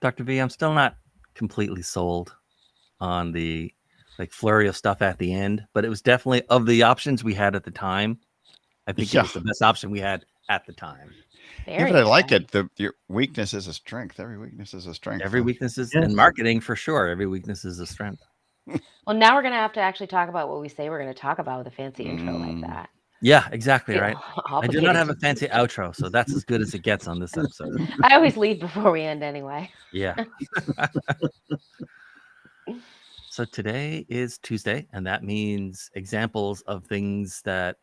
Dr. V, I'm still not completely sold on the flurry of stuff at the end, but it was definitely of the options we had at the time. I think it Yeah. was the best option we had at the time. Yeah, but I like it. Your weakness is a strength. Every weakness is a strength. Every weakness is Yes. in marketing for sure. Every weakness is a strength. Well, now we're going to have to actually talk about what we say we're going to talk about with a fancy intro like that. Yeah, exactly, right. I do not Obligated have to a fancy outro, so that's as good as it gets on this episode. I always leave before we end anyway. Yeah. So today is Tuesday, and that means examples of things that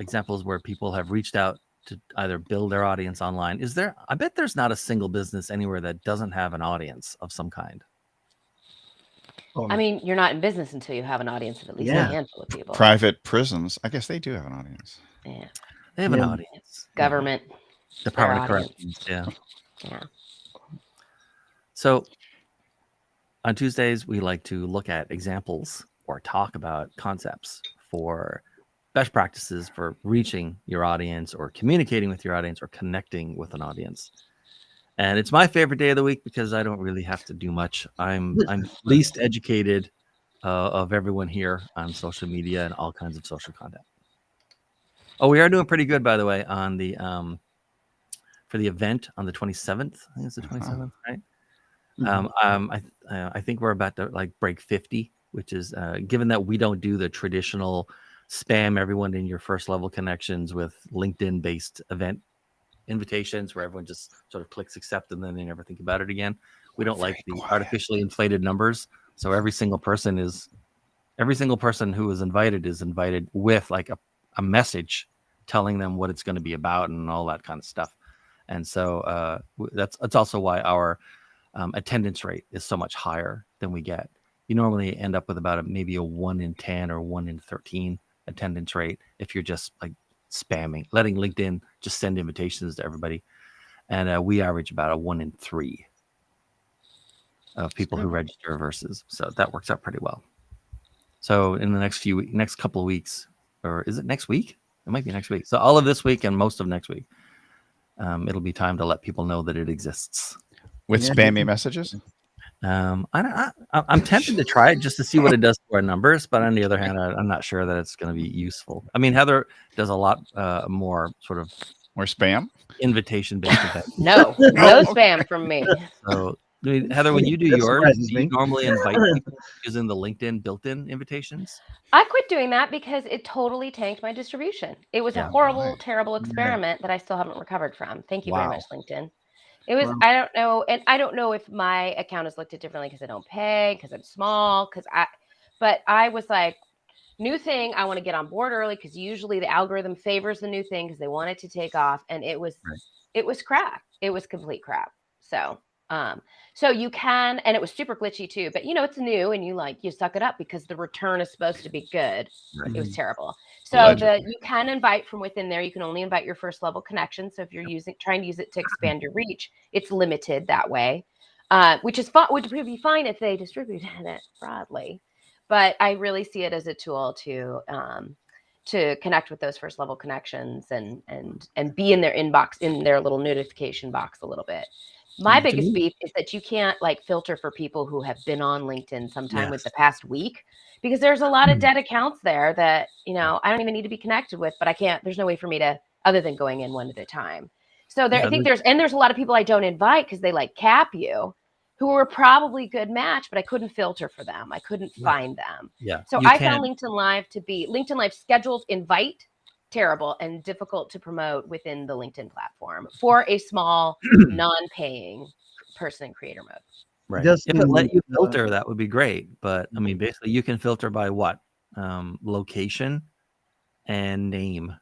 examples where people have reached out to either build their audience online. Is there? I bet there's not a single business anywhere that doesn't have an audience of some kind. I mean, you're not in business until you have an audience of at least a handful of people. Private prisons, I guess they do have an audience. Yeah. They have an audience. Government. Department of Corrections. Yeah. Yeah. So on Tuesdays, we like to look at examples or talk about concepts for best practices for reaching your audience or communicating with your audience or connecting with an audience. And it's my favorite day of the week because I don't really have to do much. I'm least educated of everyone here on social media and all kinds of social content. Oh, we are doing pretty good, by the way, on the for the event on the 27th. I think it's the 27th, right? I think we're about to break 50, which is given that we don't do the traditional spam everyone in your first level connections with LinkedIn based event invitations where everyone just sort of clicks accept and then they never think about it again. We don't like the artificially inflated numbers. So every single person who is invited with a message telling them what it's going to be about and all that kind of stuff. And so that's also why our attendance rate is so much higher than we get. You normally end up with about maybe a 1 in 10 or 1 in 13 attendance rate if you're just spamming, letting LinkedIn just send invitations to everybody. And we average about a 1 in 3 of people who register versus. So that works out pretty well. So in the next couple of weeks, or is it next week? It might be next week. So all of this week and most of next week, it'll be time to let people know that it exists. With spammy messages? I'm tempted to try it just to see what it does to our numbers, but on the other hand, I'm not sure that it's going to be useful. I mean, Heather does a lot more sort of more spam invitation-based events. No spam from me. So, I mean, Heather, when you do yours, do you normally invite people using the LinkedIn built-in invitations? I quit doing that because it totally tanked my distribution. It was a horrible, terrible experiment that I still haven't recovered from. Thank you very much, LinkedIn. It was, I don't know. And I don't know if my account is looked at differently because I don't pay, because I'm small, but I was like, new thing. I want to get on board early because usually the algorithm favors the new thing because they want it to take off. And it was crap. It was complete crap. So you can, and it was super glitchy too, but it's new and you suck it up because the return is supposed to be good. Right. It was terrible. So you can invite from within there. You can only invite your first level connection. So if you're trying to use it to expand your reach, it's limited that way, which would be fine if they distributed it broadly. But I really see it as a tool to connect with those first level connections and be in their inbox, in their little notification box a little bit. My biggest beef is that you can't filter for people who have been on LinkedIn sometime with the past week, because there's a lot of dead accounts there that, I don't even need to be connected with, but I can't, there's no way for me to, other than going in one at a time. So I think there's a lot of people I don't invite because they cap you, who were probably good match, but I couldn't filter for them. I couldn't find them. Yeah. So I found LinkedIn Live to be LinkedIn Live scheduled invite terrible and difficult to promote within the LinkedIn platform for a small non-paying person in creator mode. Right. If it let you filter, that would be great. But I mean, basically you can filter by what? Location and name.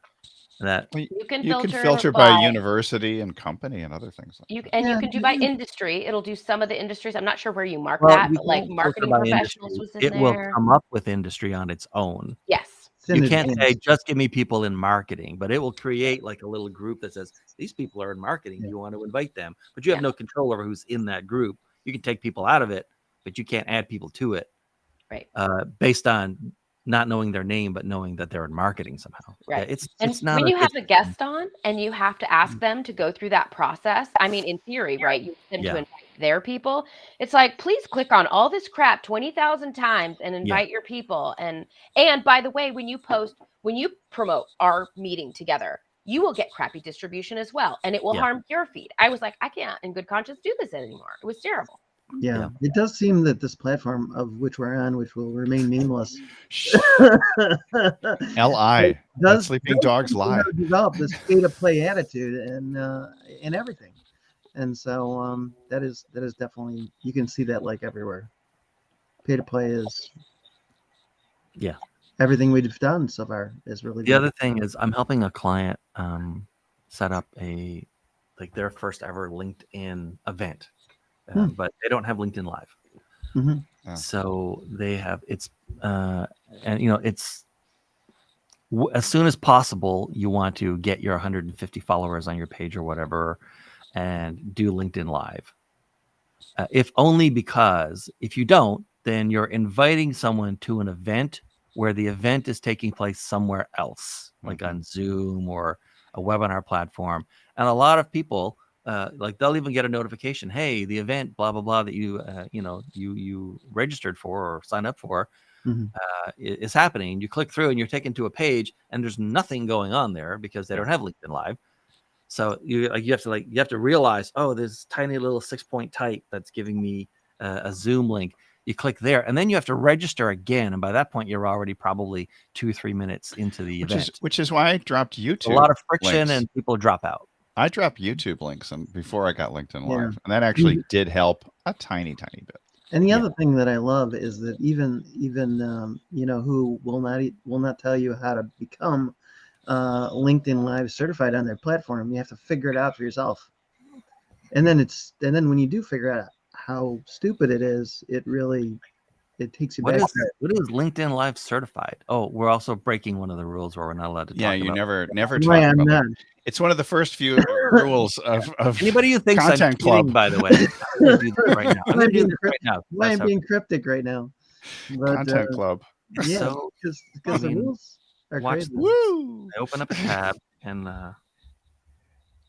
That you can filter by university and company and other things. You can do by industry. It'll do some of the industries. I'm not sure where you mark that, but marketing professionals was in there. It will come up with industry on its own. Yes. You can't say just give me people in marketing, but it will create a little group that says these people are in marketing. You want to invite them, but you have no control over who's in that group. You can take people out of it, but you can't add people to it. Right. Based on not knowing their name, but knowing that they're in marketing somehow. Right. Yeah, it's And not when a you have good a guest on and you have to ask them to go through that process, I mean, in theory, right? You want them to Yeah. invite their people. It's like, please click on all this crap 20,000 times and Yeah. invite your people. And by the way, when you promote our meeting together, you will get crappy distribution as well. And it will Yeah. harm your feed. I was like, I can't in good conscience do this anymore. It was terrible. Yeah, it does seem that this platform of which we're on, which will remain nameless, Li. does Sleeping dogs seem to lie. have developed this pay-to-play attitude and everything, and so that is definitely, you can see that like everywhere. Pay-to-play is everything we've done so far is really The good. other thing is I'm helping a client set up their first ever LinkedIn event, but they don't have LinkedIn Live. Mhm. Oh. So they have and it's as soon as possible you want to get your 150 followers on your page or whatever and do LinkedIn Live. If only because if you don't, then you're inviting someone to an event where the event is taking place somewhere else, like on Zoom or a webinar platform. And a lot of people, they'll even get a notification, hey, the event, blah, blah, blah, that you registered for or signed up for is happening. You click through and you're taken to a page and there's nothing going on there because they don't have LinkedIn Live. So you have to realize, oh, this tiny little 6-point type that's giving me a Zoom link. You click there, and then you have to register again. And by that point, you're already probably 2-3 minutes into the event. Which is why I dropped YouTube. A lot of friction links. and people drop out. I dropped YouTube links before I got LinkedIn Yeah. Live, and that actually did help a tiny bit. And the other thing that I love is that even who will not tell you how to become LinkedIn Live certified on their platform, you have to figure it out for yourself. And then when you do figure out how stupid it is, it takes you back. What is LinkedIn Live certified? Oh, we're also breaking one of the rules where we're not allowed to talk Yeah, you about never talk I'm about not. it. It's one of the first few rules of anybody who thinks I'm Content kidding, Club. by the way. I'm gonna do this right now. I'm gonna do this right now. Why I'm being cryptic right now. But, Content Club. Yeah, So because the rules are watch crazy. Woo! I open up a tab and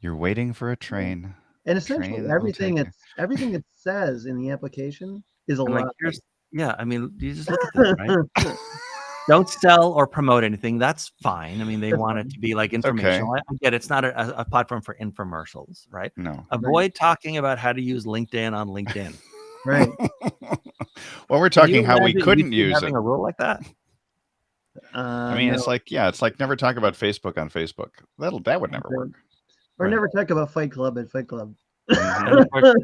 You're waiting for a train. And Train essentially that will everything take you. everything it says in the application is a I'm lot. like, you just look at this, right? Don't sell or promote anything. That's fine. I mean, they want it to be like informational. I get it's not a platform for infomercials, right? No. Avoid talking about how to use LinkedIn on LinkedIn. Right. Well, we're Can you talking how we imagine couldn't YouTube use having it. a rule like that. I mean, No. it's like never talk about Facebook on Facebook. That would never work. Or Right. never talk about Fight Club at Fight Club. And of course,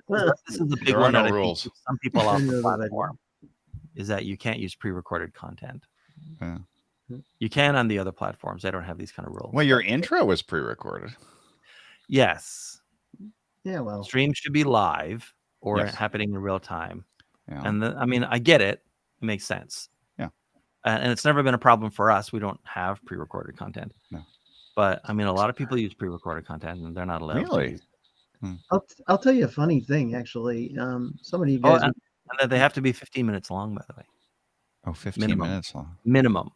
this is the big There are one no that I think rules. keeps some people off I know the that platform is that you can't use pre-recorded content. Yeah. You can on the other platforms. They don't have these kind of rules. Well, your intro was pre-recorded. Yes, Yeah, well. streams should be live or Yes. happening in real time. Yeah. And I mean, I get it. It makes sense. Yeah. And it's never been a problem for us. We don't have pre-recorded content. No. But I mean, a lot of people use pre-recorded content and they're not allowed to Really? use I'll tell you a funny thing, actually. Some of you Oh, guys and that they have to be 15 minutes long, by the way. Oh, 15 Minimum. minutes long. Minimum.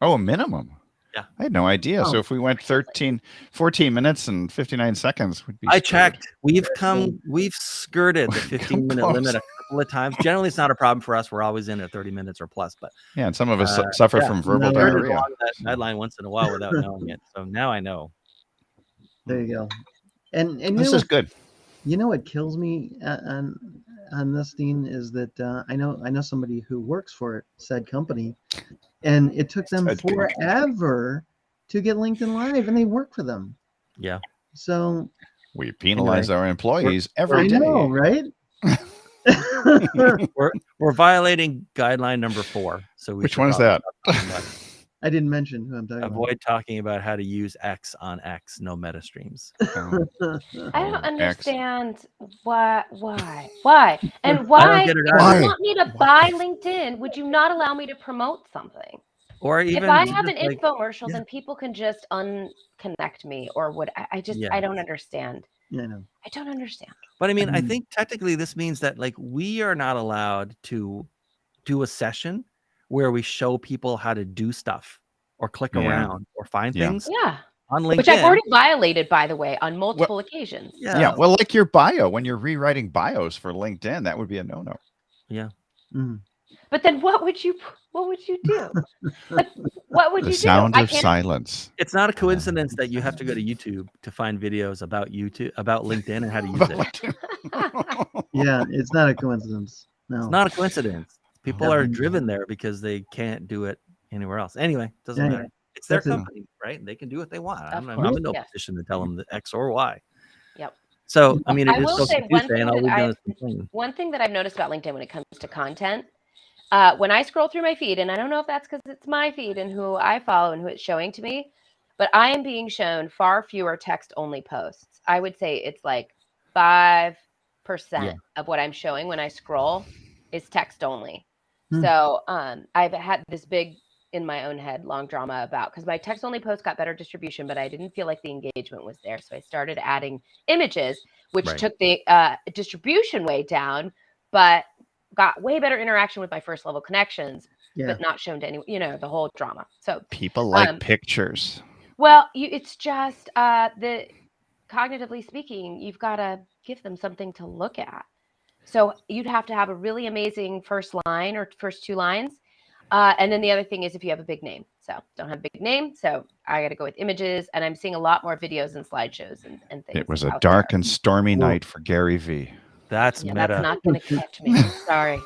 Oh, a minimum. Yeah. I had no idea. Oh. So if we went 14 minutes and 59 seconds, we'd be I screwed. checked. We've skirted the 15-minute close. limit a couple of times. Generally, it's not a problem for us. We're always in at 30 minutes or plus. But Yeah, and some of us suffer from verbal no, skirted diarrhea. along that guideline once in a while without knowing it. So now I know. There you go. And This is good. you know what kills me on this, Dean, is that I know somebody who works for said company, and it took them Said company. forever to get LinkedIn Live, and they work for them. Yeah. So We penalize our employees I every day. know, right? We're violating guideline number 4. So Which one is that? I didn't mention who I'm talking Avoid talking about how to use X on X, no meta streams. Oh, about. I don't X. understand why, and why. get it If either. you want me to buy LinkedIn, would you not allow me to promote something? Or even If I have just an like, infomercial, yeah. then people can just unconnect me, or would I just? Yeah. I don't understand. I know. I don't understand. But I mean, I Mhm. think technically this means that like we are not allowed to do a session where we show people how to do stuff or click Yeah. around or find Yeah. things Yeah. on LinkedIn. Which I've already violated, by the way, on multiple occasions. Yeah. Well, like your bio, when you're rewriting bios for LinkedIn, that would be a no-no. Yeah. Mm. But then what would you do? Like, what would The you sound do? of silence. It's not a coincidence that you have to go to YouTube to find videos about LinkedIn and how to use it. Yeah, it's not a coincidence. No. It's not a coincidence. People Yeah. are driven there because they can't do it anywhere else. Anyway, doesn't Yeah, matter. It's their That's it. company, right? They can do what they want. I'm course, in no yes. position to tell them the X or Y. Yep. So, I mean, I if you're will still say confused, one and all thing we've that done is complain. One thing that I've noticed about LinkedIn when it comes to content, when I scroll through my feed, and I don't know if that's because it's my feed and who I follow and who it's showing to me, but I am being shown far fewer text-only posts. I would say it's like 5% of what I'm showing when I scroll is text-only. So I've had this big, in my own head, long drama about, because my text-only posts got better distribution, but I didn't feel like the engagement was there. So I started adding images, which took the distribution way down, but got way better interaction with my first level connections, but not shown to anyone, the whole drama. So people like pictures. Well, it's just the cognitively speaking, you've got to give them something to look at. So you'd have to have a really amazing first line or first two lines. And then the other thing is if you have a big name. So don't have a big name. So I got to go with images, and I'm seeing a lot more videos and slideshows and things. It was a dark and stormy night for Gary V. That's Yeah, meta. that's not going to catch me. Sorry.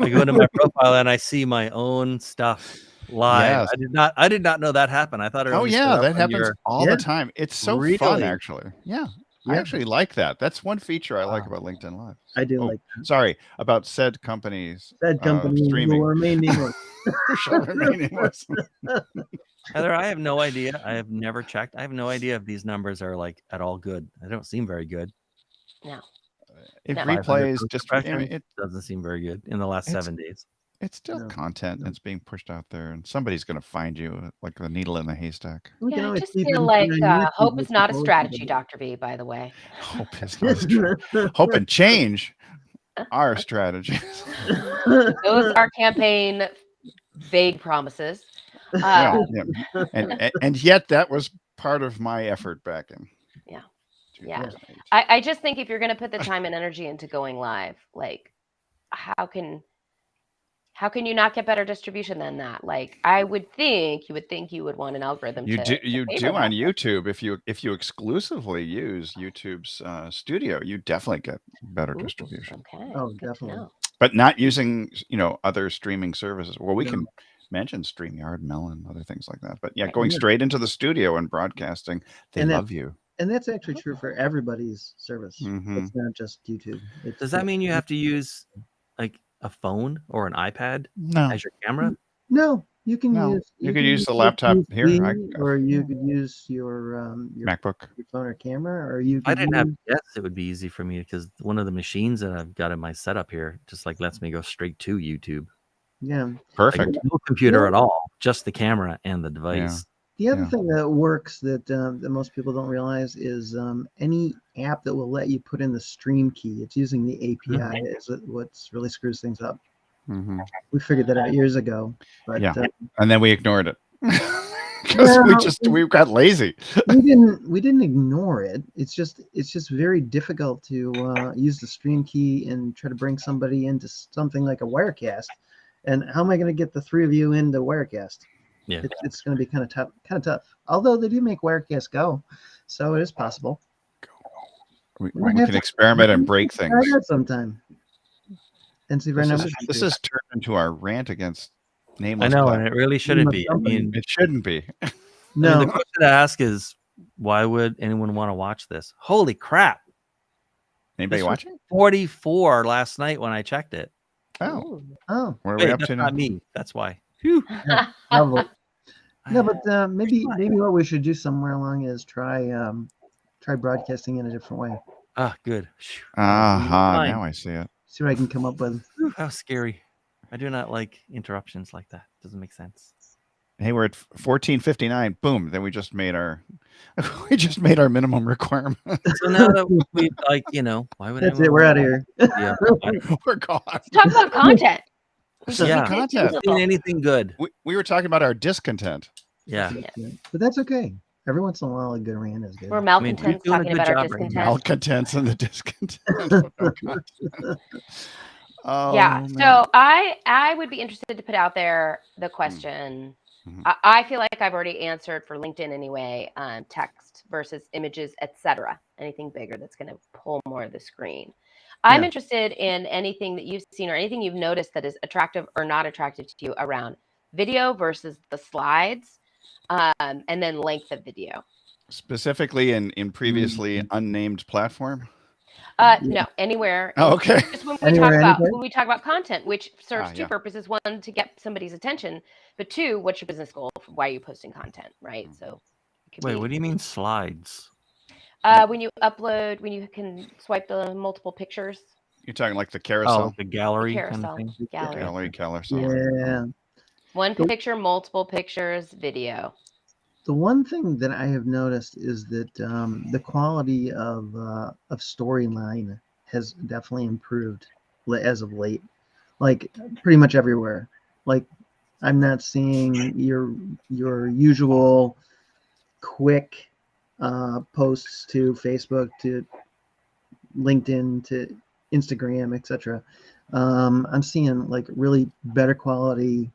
I go to my profile and I see my own stuff live. Yes. I did not know that happened. I thought it only showed up that on happens all the time. It's so fun, Really? actually. Yeah. I actually like that. That's one feature I like about LinkedIn Live. I do like that. Sorry, about said companies. That company streaming. will remain nameless. Shall remain nameless. Heather, I have no idea. I have never checked. I have no idea if these numbers are like at all good. They don't seem very good. No. It No. replays 500 just. impressions It doesn't seem very good in the last It's- 7 days. It's still No. content that's being pushed out there, and somebody's going to find you like the needle in the haystack. We can Yeah, I always just keep feel anything like on YouTube hope with is not a people strategy, listening. Dr. V, by the way. Hope is not true. Hope and change our strategies. Those are campaign vague promises. Yeah, yeah. And yet that was part of my effort back in. Yeah. Yeah. 2008. I just think if you're going to put the time and energy into going live, like how can you not get better distribution than that? Like I would think you would want an algorithm. You to do favor on that. YouTube if you exclusively use YouTube's Studio, you definitely get better Ooh, distribution. Okay. Oh, good to definitely. know. But not using other streaming services. Well, we No. can mention StreamYard, Melon, other things like that. But yeah, Right. going Yeah. straight into the studio and broadcasting, they And that- love you. And that's actually true for everybody's service. Mhm. It's not just YouTube. Does that mean you have to use like a phone or an iPad No, as your camera? No, you can No, use. you could use the laptop here. or you could use your MacBook. your phone or camera, or you. If I could didn't have use- yes, it would be easy for me because one of the machines that I've got in my setup here just like lets me go straight to YouTube. Yeah. Like Perfect. no computer Yeah. at all, just the camera and the device. The other Yeah. thing that works that most people don't realize is any app that will let you put in the stream key. It's using the API is what's really screws things up. Mhm. We figured that out years ago, but Yeah. And then we ignored it because Yeah. we got lazy. we didn't ignore it. It's just very difficult to use the stream key and try to bring somebody into something like a Wirecast. And how am I going to get the three of you into Wirecast? Yeah. It's going to be kind of tough. Although they do make Wirecast go, so it is possible. We might have can to- experiment and break things. Try that sometime. And see if our numbers. This is turned into our rant against I nameless. know, platforms. and it really shouldn't Must be. I somebody- mean, It shouldn't be. No, the question to ask is why would anyone want to watch this? Holy crap. Anybody This was watching? 44 last night when I checked it. Oh, Ooh. oh, where are Wait, we up that's to now? not me. That's why. Phew. probably. No, but maybe what we should do somewhere along is try broadcasting in a different way. Ah, good. Phew. Aha, Fine. now I see it. See what I can come up with. Whew, how scary. I do not like interruptions like that. Doesn't make sense. Hey, we're at 14:59. Boom. Then we just made our minimum requirement. So now that we like, why would That's anyone it. We're out of want here. to be a- We're gone. Talk about content. This is Yeah. the content. Seen anything good? We were talking about our discontent. Yeah. But that's okay. Every once in a while, a good rant is good. We're mean, malcontents you're doing a talking good about our job right now. discontent. Malcontents and the discontent. Oh, Yeah. man. So I would be interested to put out there the question. Mhm. I feel like I've already answered for LinkedIn anyway. Text versus images, etc. Anything bigger that's going to pull more of the screen. I'm Yeah. interested in anything that you've seen or anything you've noticed that is attractive or not attractive to you around video versus the slides, and then length of video. Specifically in previously unnamed platform. No, anywhere. Oh, okay. Just when Anywhere, anytime? we talk about content, which serves two yeah. purposes: one, to get somebody's attention, but two, what's your business goal? Why are you posting content, right? So, it could Wait, be, what do you mean slides? when you upload, when you can swipe the multiple pictures, You're talking like the Oh, carousel. like the gallery kind carousel, of thing. gallery. Carousel. Yeah. One The- picture, multiple pictures, video. The one thing that I have noticed is that the quality of storyline has definitely improved as of late. Like pretty much everywhere. Like I'm not seeing your usual quick posts to Facebook, to LinkedIn, to Instagram, etc. I'm seeing like really better quality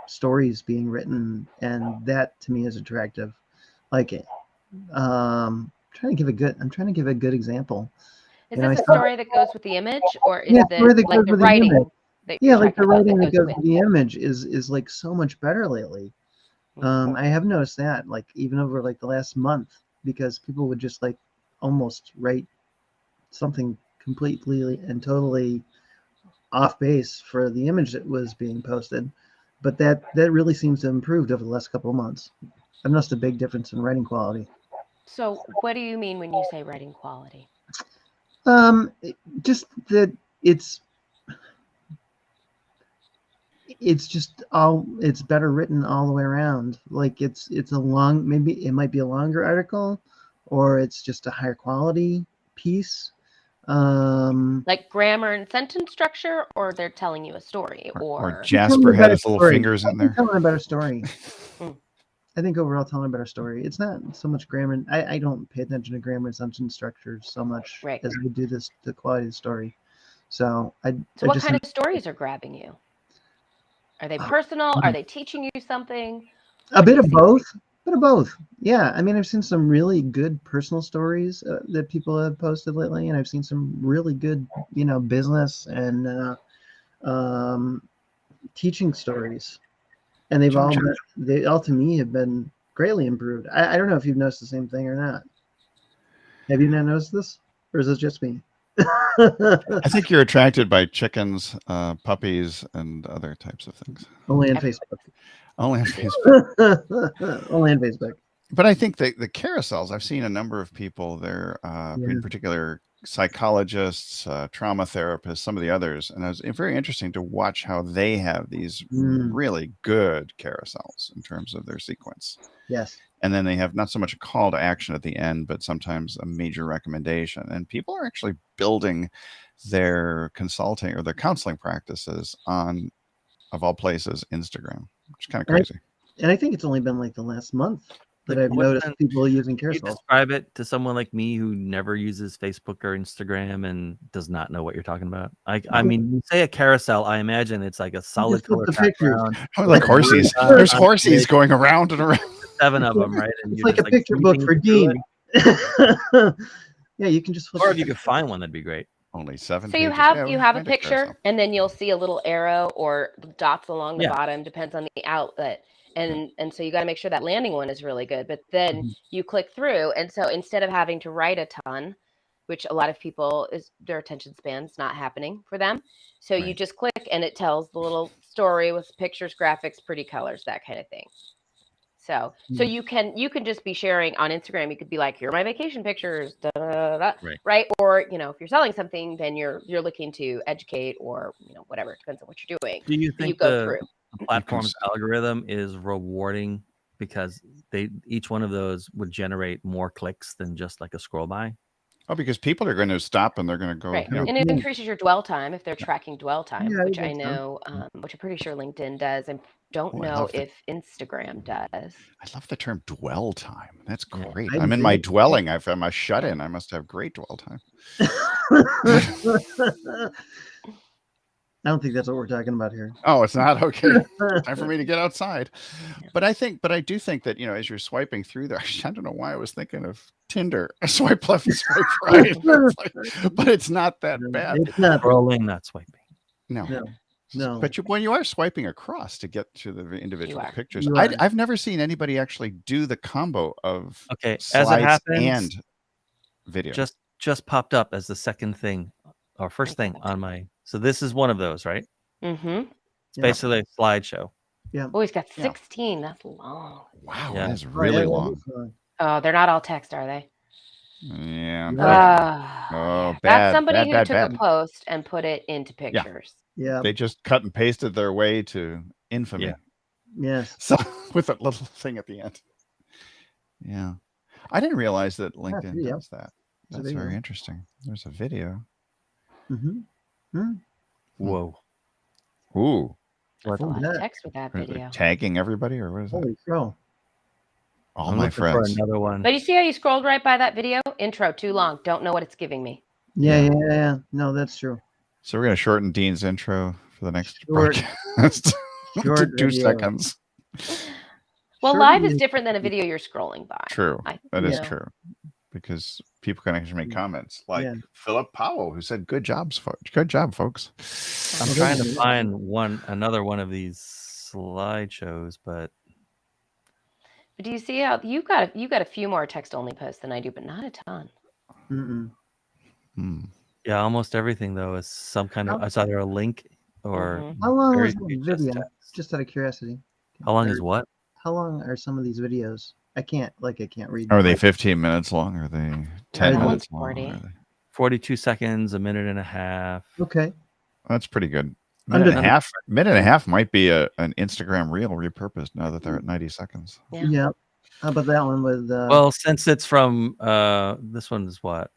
stories being written, and that to me is attractive. Like, I'm trying to give a good example. Is You know, this I a saw- story that goes with the image, or is Yeah, the story that like goes the with the writing? image. That Yeah, you're like the talking about writing that goes with? with the image is like so much better lately. I have noticed that, like even over like the last month, because people would just like almost write something completely and totally off base for the image that was being posted, but that really seems to have improved over the last couple of months. I've noticed a big difference in writing quality. So, what do you mean when you say writing quality? Just that it's just it's better written all the way around. Like it's a long, maybe it might be a longer article, or it's just a higher quality piece. Like grammar and sentence structure, or they're telling you a story, Or or Jasper had his little fingers in there. Telling a better story. Hmm. I think overall telling a better story. It's not so much grammar. I don't pay attention to grammar and sentence structure so much Right. as I do the quality of the story. So So what kind of stories are grabbing you? Are they personal? Are they teaching you something? A bit of both. Bit of both. Yeah. I mean, I've seen some really good personal stories that people have posted lately, and I've seen some really good, business and teaching stories, and they all to me have been greatly improved. I don't know if you've noticed the same thing or not. Have you not noticed this, or is it just me? I think you're attracted by chickens, puppies, and other types of things. Only on Facebook. Only on Facebook. Only on Facebook. But I think the carousels, I've seen a number of people there, in particular psychologists, trauma therapists, some of the others. And it was very interesting to watch how they have these really good carousels in terms of their sequence. Yes. And then they have not so much a call to action at the end, but sometimes a major recommendation. And people are actually building their consulting or their counseling practices on, of all places, Instagram, which is kind of crazy. And I think it's only been like the last month that Like, I've noticed people using Can you carousel. describe it to someone like me who never uses Facebook or Instagram and does not know what you're talking about? I mean, you say a carousel, I imagine it's like a solid flip color the pictures. background. Oh, like horses. There's horses going around and around. 7 of them, right? And It's you're like a just, picture book reading for through Dean. it. Yeah, you can just flip. Or if you could find one, that'd be great. Only 7 So you pages. have Yeah, you we'll have a find picture, carousel. and then you'll see a little arrow or dots along the Yeah. bottom, depends on the outlet. And so you got to make sure that landing one is really good. But then you click through, and so instead of having to write a ton, which a lot of people their attention span's not happening for them, so you Right. just click and it tells the little story with pictures, graphics, pretty colors, that kind of thing. So you can just be sharing on Instagram. You could be like, here are my vacation pictures, da, da, da, da, right? Or if you're selling something, then you're looking to educate, or whatever. It depends on what you're doing. Do you But you think go through. the platform's algorithm is rewarding because each one of those would generate more clicks than just like a scroll by? Oh, because people are going to stop and they're going to go. Right. You know, And it increases your dwell time if they're Yeah. tracking dwell time, Yeah, I which I think so. know, which I'm pretty sure LinkedIn does. I don't Oh, I know love the- if Instagram does. I love the term dwell time. That's Yeah. great. I I'm in do. my dwelling. I'm a shut in. I must have great dwell time. I don't think that's what we're talking about here. Oh, it's not okay. Time for me to get outside. Yeah. But I do think that, you know, as you're swiping through there, I don't know why I was thinking of Tinder. I swipe left and swipe right. It's like, but it's not that bad. It's not. Scrolling, not swiping. No. No. But when you are swiping across to get to the individual are. pictures, You are. I've never seen anybody actually do the combo of Okay, as it slides happens, and video. just popped up as the second thing or first thing on my. So this is one of those, right? Mm-hmm. It's Yeah. basically a slideshow. Oh, he's got Yeah. 16. That's long. Wow, Yeah. that is really Yeah, long. it's long. Oh, they're not all text, are they? Yeah. Yeah. Oh, That's bad, somebody bad, who bad, took bad. a post and put it into pictures. Yeah. They just cut and pasted their way to infamy. Yeah. Yes. So with that little thing at the end. Yeah. I didn't realize that LinkedIn video. does that. It's a That's very video. interesting. There's a video. Mm-hmm. Whoa. Ooh. That's a Oh, lot yeah. of text with that Are they video. tagging everybody or what is that? Holy crow. All I'm my looking friends. for another one. But you see how you scrolled right by that video? Intro, too long. Don't know what it's giving me. Yeah. No, that's true. So we're going to shorten Dean's intro for the next Short- broadcast to short 2 video. seconds. Well, Sure, live is you- different than a video you're scrolling by. True. That is Yeah. true. Because people can actually make comments like Yeah. Philip Powell, who said, good job, folks. I'm Well, trying to that's- find another one of these slideshows, but But do you see how you got a few more text only posts than I do, but not a ton. Mm-mm. Hmm. yeah, almost everything though is some kind of. It's either a link or Mhm. How long very is the few video? text. Just out of curiosity. How long is what? How long are some of these videos? I can't read. Are they them. 15 minutes long? Are they 10 that minutes one's long? 40. Are they- 42 seconds, a minute and a half. Okay. That's pretty good. Under- Minute and a half might be an Instagram reel repurposed now that they're at 90 seconds. Yeah. Yeah. How about that one with? Well, since it's from this one's what?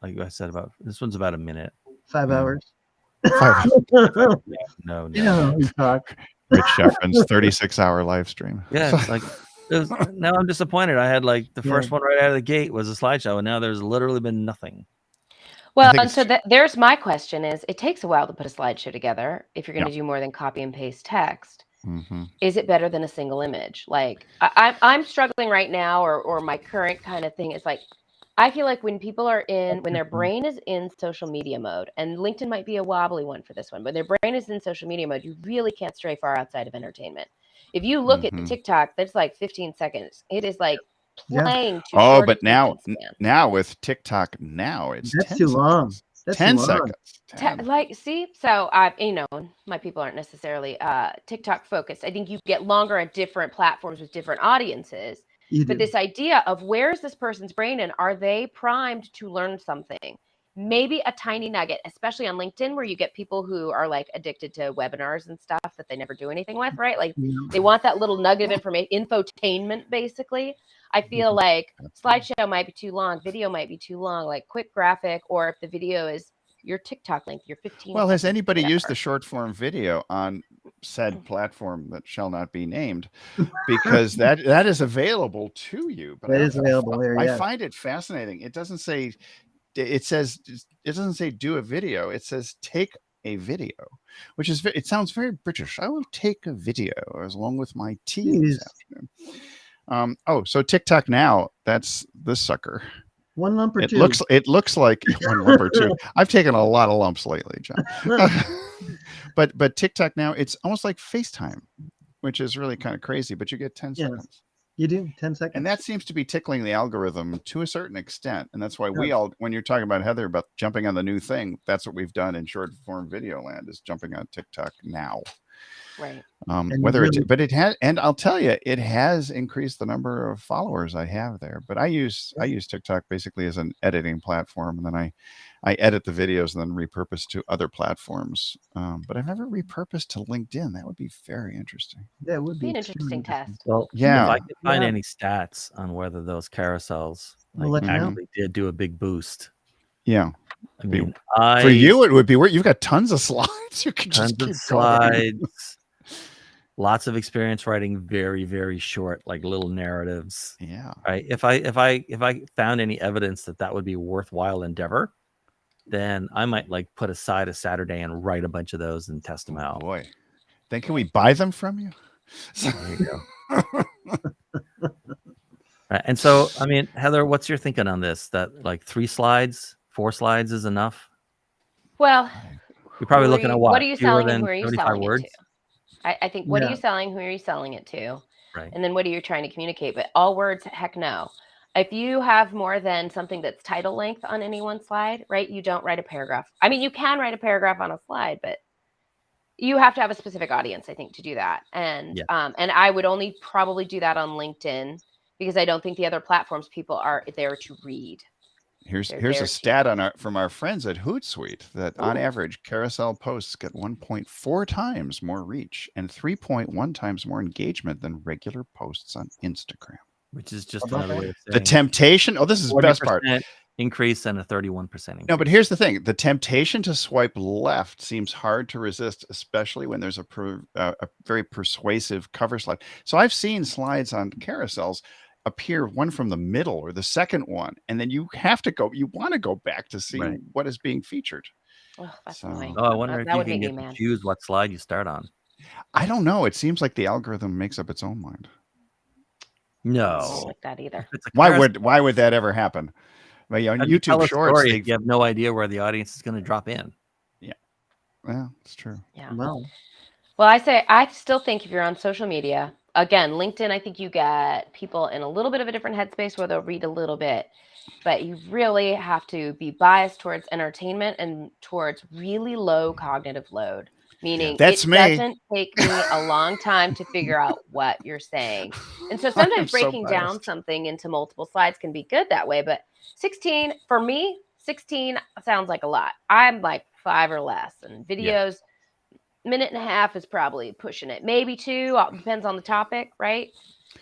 Like I said, this one's about a minute. 5 hours. 5 No. Yeah, we talk. Rich Sheffrin's 36-hour live stream. Yeah, it's like now I'm disappointed. I had like the first one right out of the gate was a slideshow, and now there's literally been nothing. Well, think and so there's my question is, it takes a while to put a slideshow together if you're going to do more than copy and paste text. Mm-hmm. Is it better than a single image? Like I'm struggling right now, or my current kind of thing is like, I feel like when people are when their brain is in social media mode, and LinkedIn might be a wobbly one for this one, but their brain is in social media mode, you really can't stray far outside of entertainment. If you look at TikTok, that's like 15 seconds. It is like playing. Oh, but now with TikTok, it's That's 10 too long. seconds. That's 10 too long. seconds. 10. Like, see, so my people aren't necessarily TikTok focused. I think you get longer at different platforms with different audiences. You But do. this idea of where's this person's brain and are they primed to learn something? Maybe a tiny nugget, especially on LinkedIn, where you get people who are like addicted to webinars and stuff that they never do anything with, right? Like they want that little nugget of information, infotainment, basically. I feel like slideshow might be too long, video might be too long, like quick graphic, or if the video is your TikTok link, your 15. Well, has anybody used the short form video on said platform that shall not be named? Because that is available to you. But That is available there. I Yeah. find it fascinating. It doesn't say. It doesn't say do a video. It says take a video, which is it sounds very British. I will take a video as long with my tea this afternoon. So TikTok now, that's this sucker. One lump or It two. looks like one lump or two. I've taken a lot of lumps lately, John. but TikTok now, it's almost like FaceTime, which is really kind of crazy. But you get 10 seconds. You do 10 seconds. And that seems to be tickling the algorithm to a certain extent. And that's why we all, when you're talking about Heather, about jumping on the new thing, that's what we've done in short form video land, is jumping on TikTok now. Right. It has, and I'll tell you, it has increased the number of followers I have there. But I use TikTok basically as an editing platform, and then I edit the videos and then repurpose to other platforms. But I've never repurposed to LinkedIn. That would be very interesting. That would be an interesting test. Well, Yeah. if I could find any stats on whether those carousels We'll let you know. actually did do a big boost, Yeah. I mean, For you, it would be where you've got tons of slides. You can tons just of keep going. slides, lots of experience writing very, very short, like little narratives. Yeah. Right. If I found any evidence that would be a worthwhile endeavor, then I might like put aside a Saturday and write a bunch of those and test them out. Boy, then can we buy them from you? There you go. Right. And so, I mean, Heather, what's your thinking on this? That like 3 slides, 4 slides is enough? Well, You're probably looking at what? What are you Fewer selling and than who are you 75 selling words? it to? I think what are you selling? Who are you selling it to? Right. And then what are you trying to communicate? But all words, heck no. If you have more than something that's title length on any one slide, right, you don't write a paragraph. I mean, you can write a paragraph on a slide, but you have to have a specific audience, I think, to do that. And and I would only probably do that on LinkedIn because I don't think the other platforms people are there to read. Here's a stat from our friends at Hootsuite that on average carousel posts get 1.4 times more reach and 3.1 times more engagement than regular posts on Instagram. Which is just another way of saying the temptation. Oh, this is the best part. Increase and a 31% increase. No, but here's the thing: the temptation to swipe left seems hard to resist, especially when there's a very persuasive cover slide. So I've seen slides on carousels appear one from the middle or the second one, and then you want to go back to see what is being featured. Oh, that's annoying. I wonder if you can get to choose what slide you start on. I don't know. It seems like the algorithm makes up its own mind. No, I don't like that either. Why would that ever happen? Well, on YouTube Shorts, you have no idea where the audience is going to drop in. Yeah, well, it's true. Yeah. Well, I still think if you're on social media, again, LinkedIn, I think you get people in a little bit of a different headspace where they'll read a little bit, but you really have to be biased towards entertainment and towards really low cognitive load. Meaning doesn't take me a long time to figure out what you're saying. And so sometimes breaking down something into multiple slides can be good that way. But 16 sounds like a lot. I'm like 5 or less. And videos, minute and a half is probably pushing it. Maybe 2, depends on the topic, right?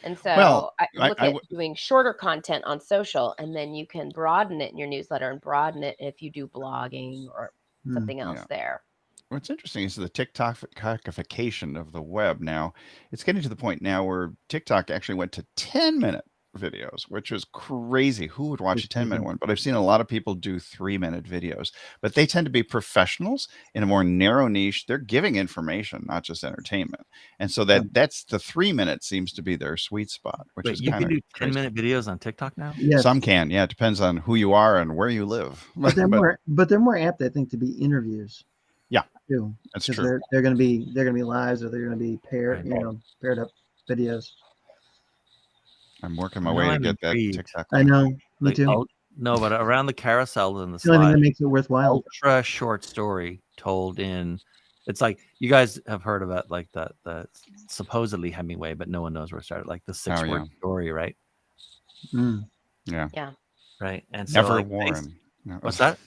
And so I look at doing shorter content on social, and then you can broaden it in your newsletter and broaden it if you do blogging or something else there. What's interesting is the TikTokification of the web now. It's getting to the point now where TikTok actually went to 10-minute videos, which was crazy. Who would watch a 10-minute one? But I've seen a lot of people do 3-minute videos, but they tend to be professionals in a more narrow niche. They're giving information, not just entertainment. And so that's the 3-minute seems to be their sweet spot, which is kind of you can do 10-minute videos on TikTok now? Yes. Some can. Yeah. It depends on who you are and where you live. But they're more apt, I think, to be interviews. Yeah. Too. That's true. They're going to be lives, or they're going to be paired up videos. I'm working my way to get that TikTok. I know. Me too. No, but around the carousel and the slide, thing that makes it worthwhile. Ultra short story told in. It's like you guys have heard about like the supposedly Hemingway, but no one knows where it started. Like the 6-word story, right? Yeah. Right. And so Never worn. What's that?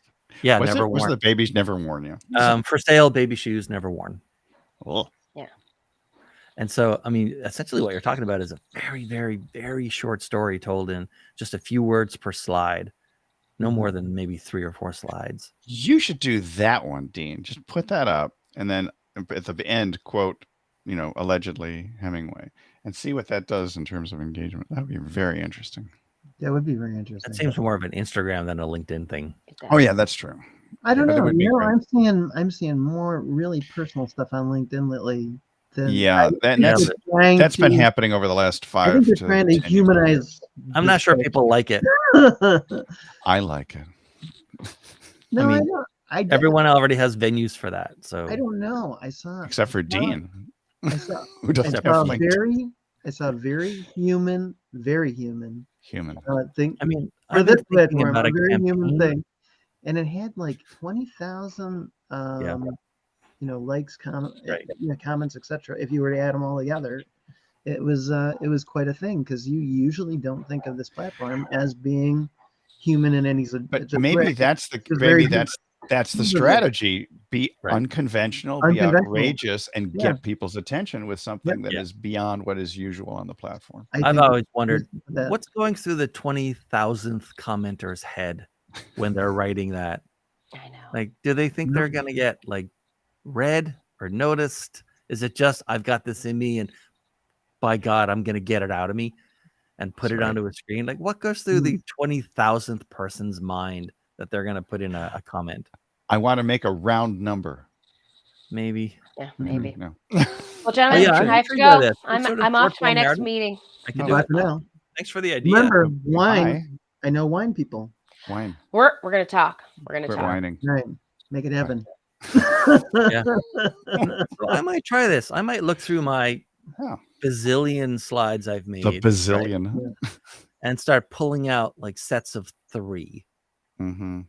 Yeah, never worn. What's the babies never worn? Yeah. For sale, baby shoes never worn. Oh. Yeah. And so, I mean, essentially what you're talking about is a very, very, very short story told in just a few words per slide, no more than maybe 3 or 4 slides. You should do that one, Dean. Just put that up and then at the end, quote, allegedly Hemingway, and see what that does in terms of engagement. That would be very interesting. That would be very interesting. That seems more of an Instagram than a LinkedIn thing. Oh yeah, that's true. I don't know. I'm seeing more really personal stuff on LinkedIn lately. That's been happening over the last 5 I think they're trying to humanize. I'm not sure people like it. I like it. No, I don't. Everyone already has venues for that, so I don't know. Except for Dean, who doesn't have LinkedIn. I saw very human. Thing. I mean, for this platform, a very human thing, and it had like 20,000. Likes, comments, etc. If you were to add them all together, it was quite a thing, because you usually don't think of this platform as being human in any. But maybe that's the strategy. Be unconventional, be outrageous, and get people's attention with something that is beyond what is usual on the platform. I've always wondered what's going through the 20,000th commenter's head when they're writing that. I know. Like, do they think they're gonna get like read or noticed? Is it just I've got this in me, and by God, I'm gonna get it out of me and put That's it right. onto a screen? Like, what goes through the 20,000th person's mind that they're gonna put in a comment? I want to make a round number. Maybe. Yeah, maybe. No. Well, gentlemen, yeah, I have to sure you go. did. I'm Sort of I'm off to my short-form next narrative. meeting. I can Oh, do Bye it. for now. Thanks for the idea. Remember, Bye. wine. I know wine people. Wine. We're gonna talk. We're gonna Quit talk. whining. Right. Make it happen. Yeah. So I might try this. I might look through my Yeah. bazillion slides I've made. The right, bazillion. and start pulling out like sets of 3. Mm-hmm.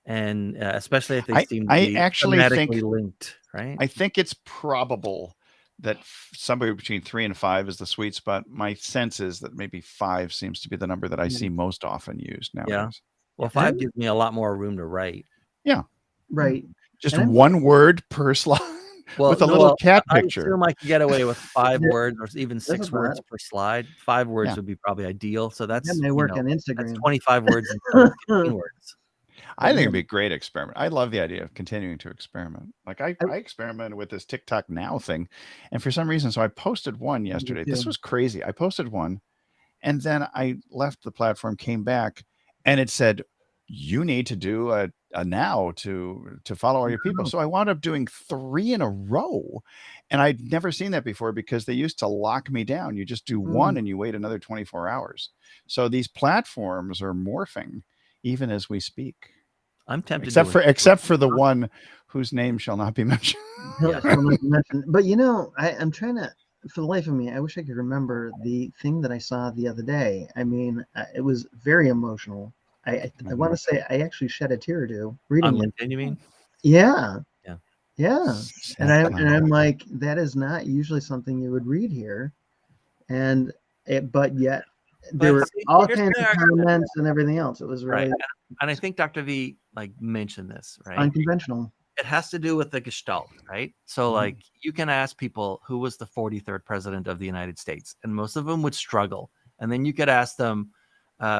And especially if they seem to I be actually thematically think linked, right? I think it's probable that somewhere between 3 and 5 is the sweet spot. My sense is that maybe 5 seems to be the number that I see most often used nowadays. Well, 5 gives me a lot more room to write. Right. Just And I'm- one word per slide Well, with a no, little well, cat I picture. assume I could get away with 5 Yeah. words or even 6 a words lot. per slide. 5 words Yeah. would be probably ideal. So that's That may you work know, on that's Instagram. 25 words instead of 15 words. I think it'd be a great experiment. I love the idea of continuing to experiment. Like I experimented with this TikTok Now thing, and for some reason, so I posted one yesterday. This too. was crazy. I posted one, and then I left the platform, came back, and it said, "You need to do a now to follow all your people." So I wound up doing 3 in a row, and I'd never seen that before because they used to lock me down. You just do one and you wait another 24 hours. So these platforms are morphing even as we speak. I'm tempted Except for the one whose name shall not be mentioned. Yeah. But you know, I'm trying to, for the life of me, I wish I could remember the thing that I saw the other day. I mean, it was very emotional. I want to say I actually shed a tear or two on reading it. LinkedIn, you mean? Yeah. Yeah. Yeah. And I'm like, that is not usually something you would read here. But yet there were see, all here's kinds of my argument. comments and everything else. It was really Right. And I think Dr. V like mentioned this, right? unconventional. It has to do with the gestalt, right? So like you can ask people who was the 43rd president of the United States, and most of them would struggle. And then you could ask them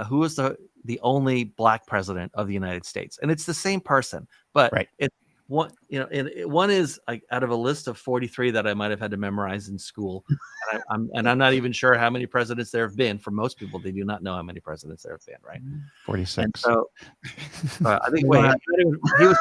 who was the only black president of the United States, and it's the same person, but it's one, you know, one is like out of a list of 43 that I might have had to memorize in school, and I'm not even sure how many presidents there have been. For most people, they do not know how many presidents there have been, right? 46. And so I think he was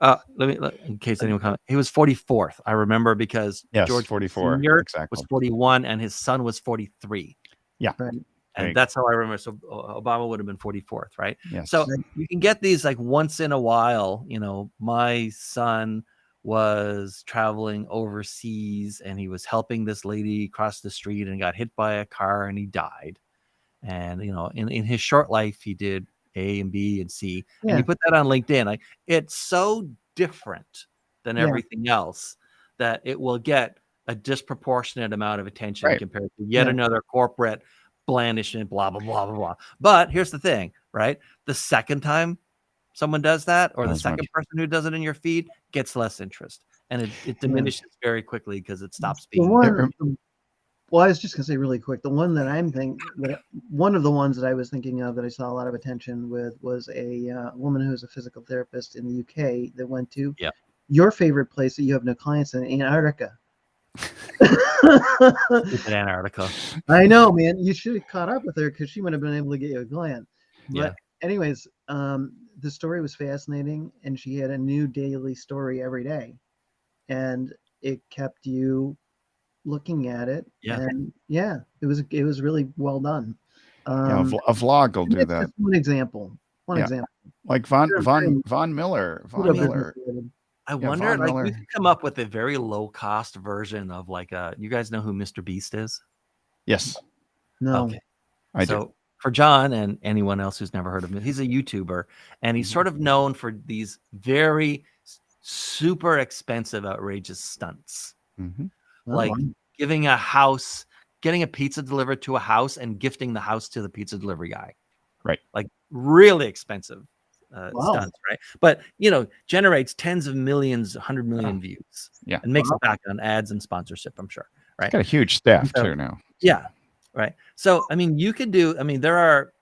44th. In case anyone comment, he was 44th. I remember because George 44 Sr. exactly. was 41 and his son was 43. Yeah. Right. And that's how I remember. So Obama would have been 44th, right? Yes. So you can get these like once in a while. You know, my son was traveling overseas and he was helping this lady cross the street and got hit by a car and he died. And you know, in his short life, he did A and B and C. And you put that on LinkedIn. Like it's so different than everything else that it will get a disproportionate amount of attention compared to yet another corporate blandishment, blah, blah, blah, blah, blah. But here's the thing, right? The second time someone does that, or the second person who does it in your feed gets less interest. And it diminishes very quickly because it stops being. Well, I was just gonna say really quick, the one that one of the ones that I was thinking of that I saw a lot of attention with was a woman who is a physical therapist in the UK that went to your favorite place that you have no clients in, Antarctica. Antarctica. I know, man. You should have caught up with her because she would have been able to get you a client. But anyways, the story was fascinating, and she had a new daily story every day, and it kept you looking at it. And it was really well done. A vlog will do that. One example. Like Von Miller. I wonder, like, we could come up with a very low cost version of like you guys know who Mr. Beast is? Yes. No. Okay. I do. For John and anyone else who's never heard of him, he's a YouTuber, and he's sort of known for these very super expensive, outrageous stunts. Like giving a house, getting a pizza delivered to a house and gifting the house to the pizza delivery guy. Right. Like really expensive stunts, right? But, you know, generates tens of millions, 100 million views. Yeah. And makes it back on ads and sponsorship, I'm sure. Right. It's got a huge staff too now. Yeah. Right. So, I mean, you could do, there are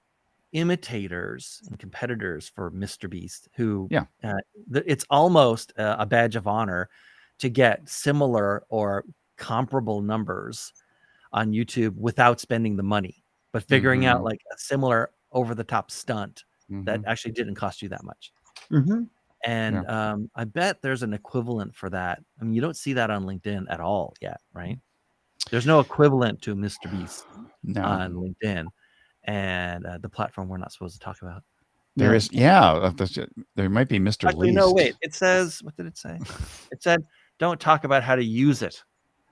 imitators and competitors for Mr. Beast who Yeah. It's almost a badge of honor to get similar or comparable numbers on YouTube without spending the money, but figuring out like a similar over the top stunt that actually didn't cost you that much. And I bet there's an equivalent for that. I mean, you don't see that on LinkedIn at all yet, right? There's no equivalent to Mr. Beast on LinkedIn, and the platform we're not supposed to talk about. There is, there might be Mr. Actually, Least. no, wait. It says, what did it say? It said, don't talk about how to use it.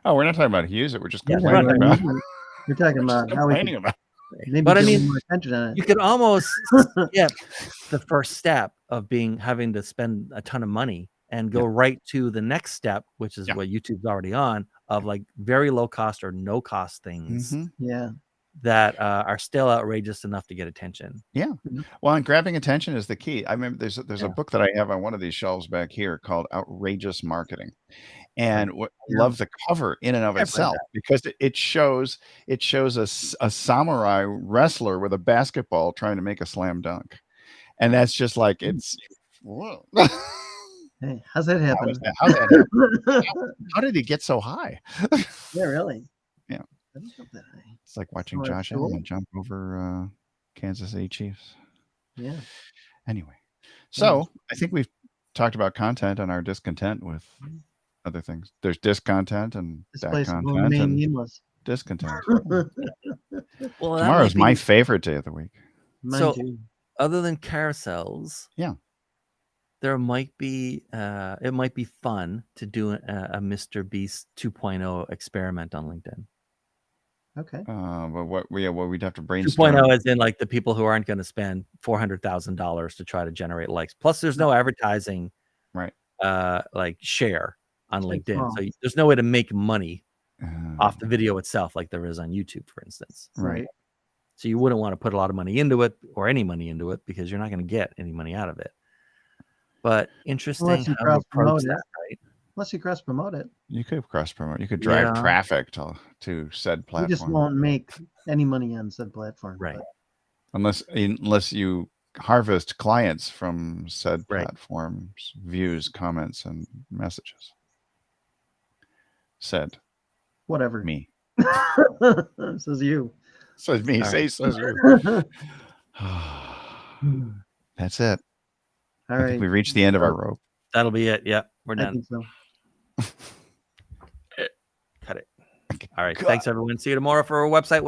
Oh, we're not talking about use it. We're just Yeah, complaining about. We're talking about how we Complaining can about. maybe But I give mean, more attention on it. You could almost skip the first step of having to spend a ton of money and go right to the next step, which is what YouTube's already on, of like very low cost or no cost things Yeah. that are still outrageous enough to get attention. Yeah. Well, and grabbing attention is the key. I remember there's a book that I have on one of these shelves back here called Outrageous Marketing. And I love the cover in and of itself because it shows a samurai wrestler with a basketball trying to make a slam dunk. And that's just like, it's whoa. Hey, how's that happen? How did he get so high? Yeah, really. Yeah. I don't know that high. It's like watching Josh Allen jump over Kansas City Chiefs. Yeah. Anyway, so I think we've talked about content and our discontent with other things. There's discontent and that content and discontent. Well, tomorrow's my favorite day of the week. Mine too. Other than carousels, there might be it might be fun to do a Mr. Beast 2.0 experiment on LinkedIn. Okay. But what we'd have to brainstorm. 2.0 is in like the people who aren't going to spend $400,000 to try to generate likes. Plus, there's no advertising, right? Like share on LinkedIn, so there's no way to make money off the video itself, like there is on YouTube, for instance. Right. So you wouldn't want to put a lot of money into it or any money into it because you're not going to get any money out of it. But interesting how to approach that, right? Unless you cross promote it. You could cross promote. You could drive traffic to said platform. You just won't make any money on said platform. Right. Unless you harvest clients from said platforms, views, comments, and messages. Said. Whatever. Me. Says you. Says me. Says you. That's it. All I think we reached the end of our rope. That'll be it. Yeah, we're done. I think so. Cut it. All right. Thanks, everyone. See you tomorrow for our website.